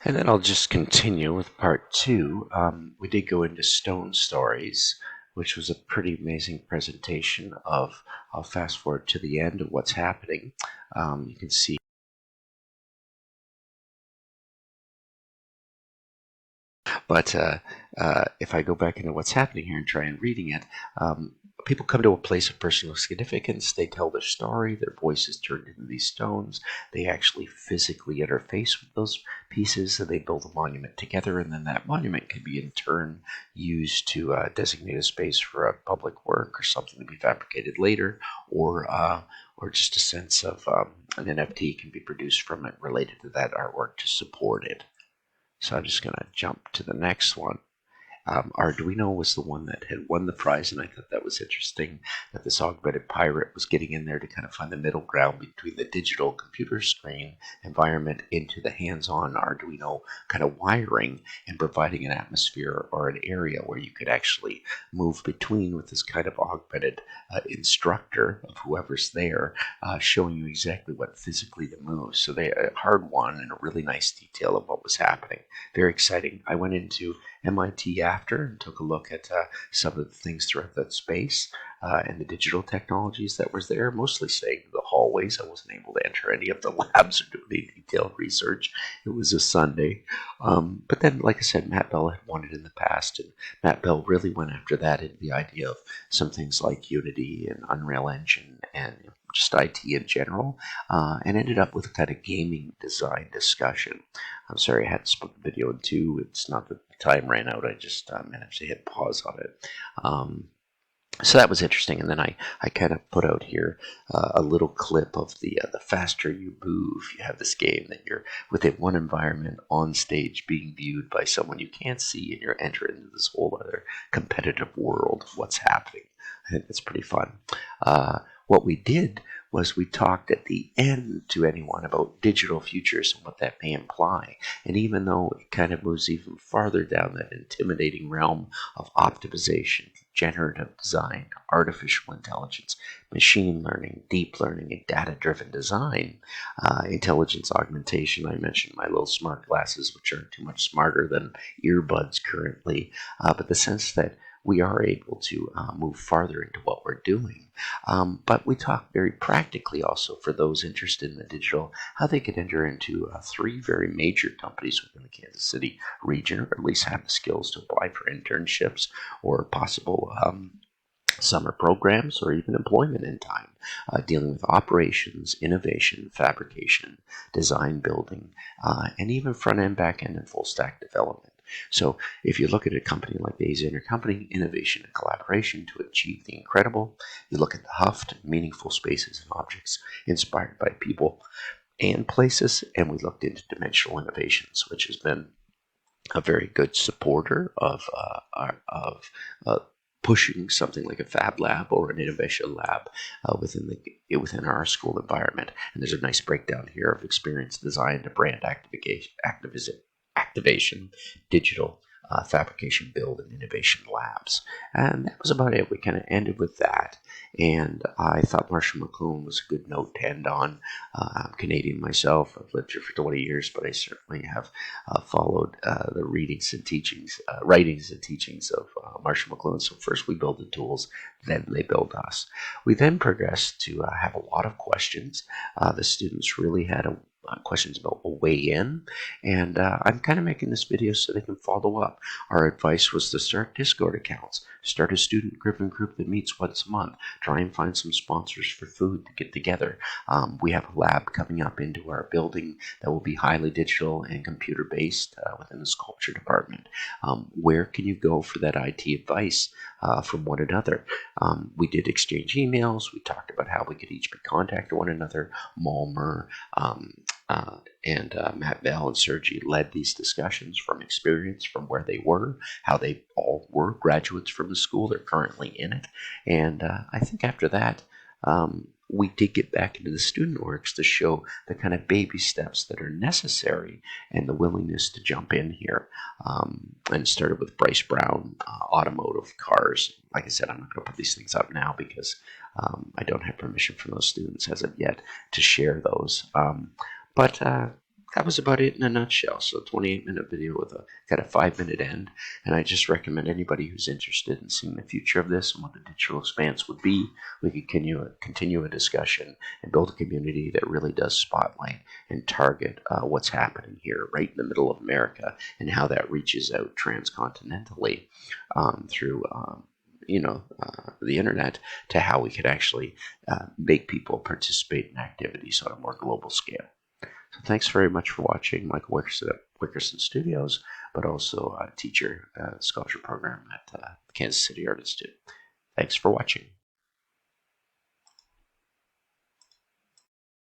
And then I'll just continue with part two. We did go into stone stories, which was a pretty amazing presentation of, I'll fast forward to the end of what's happening. You can see, but if I go back into what's happening here and try and reading it, people come to a place of personal significance. They tell their story. Their voice is turned into these stones. They actually physically interface with those pieces, and they build a monument together. And then that monument can be in turn used to designate a space for a public work or something to be fabricated later, or just a sense of an NFT can be produced from it related to that artwork to support it. So I'm just going to jump to the next one. Arduino was the one that had won the prize, and I thought that was interesting that this augmented pirate was getting in there to kind of find the middle ground between the digital computer screen environment into the hands-on Arduino kind of wiring and providing an atmosphere or an area where you could actually move between with this kind of augmented instructor of whoever's there, showing you exactly what physically to move. So they hard won and a really nice detail of what was happening. Very exciting. I went into MIT after and took a look at some of the things throughout that space and the digital technologies that was there, mostly staying in the hallways. I wasn't able to enter any of the labs or do any detailed research. It was a Sunday. But then, like I said, Matt Bell had won it in the past, and Matt Bell really went after that into the idea of some things like Unity and Unreal Engine and just IT in general, and ended up with a kind of gaming design discussion. I'm sorry I had to split the video in two. It's not that the time ran out. I just managed to hit pause on it. So that was interesting. And then I kind of put out here a little clip of the faster you move, you have this game that you're within one environment on stage being viewed by someone you can't see, and you're entering into this whole other competitive world of what's happening. I think that's pretty fun. What we did was we talked at the end to anyone about digital futures and what that may imply. And even though it kind of moves even farther down that intimidating realm of optimization, generative design, artificial intelligence, machine learning, deep learning, and data-driven design, intelligence augmentation, I mentioned my little smart glasses, which aren't too much smarter than earbuds currently, but the sense that we are able to move farther into what we're doing. But we talk very practically also for those interested in the digital, how they could enter into three very major companies within the Kansas City region, or at least have the skills to apply for internships or possible summer programs or even employment in time, dealing with operations, innovation, fabrication, design building, and even front-end, back-end, and full-stack development. So if you look at a company like the AZ Intercompany, innovation and collaboration to achieve the incredible. You look at the Huft, meaningful spaces and objects inspired by people and places, and we looked into dimensional innovations, which has been a very good supporter of pushing something like a fab lab or an innovation lab within our school environment. And there's a nice breakdown here of experience design to brand activation, digital fabrication, build, and innovation labs. And that was about it. We kind of ended with that. And I thought Marshall McLuhan was a good note to end on. I'm Canadian myself. I've lived here for 20 years, but I certainly have followed the writings and teachings of Marshall McLuhan. So first we build the tools, then they build us. We then progressed to have a lot of questions. The students really had questions about a way in, and I'm kind of making this video so they can follow up. Our advice was to start Discord accounts, start a student-driven group that meets once a month, try and find some sponsors for food to get together. We have a lab coming up into our building that will be highly digital and computer-based within the sculpture department. Where can you go for that IT advice from one another? We did exchange emails. We talked about how we could each be contacting one another. Malmer, and Matt Bell and Sergi led these discussions from experience, from where they were, how they all were graduates from the school. They're currently in it. And I think after that, we did get back into the student works to show the kind of baby steps that are necessary and the willingness to jump in here. And started with Bryce Brown, automotive cars. Like I said, I'm not going to put these things up now because I don't have permission from those students as of yet to share those. But that was about it in a nutshell. So 28-minute video with a kind of 5-minute end. And I just recommend anybody who's interested in seeing the future of this and what the digital expanse would be, we could continue a discussion and build a community that really does spotlight and target what's happening here right in the middle of America and how that reaches out transcontinentally through the internet, to how we could actually make people participate in activities on a more global scale. So thanks very much for watching. Michael Wickerson at Wickerson Studios, but also a teacher scholarship program at Kansas City Art Institute. Thanks for watching.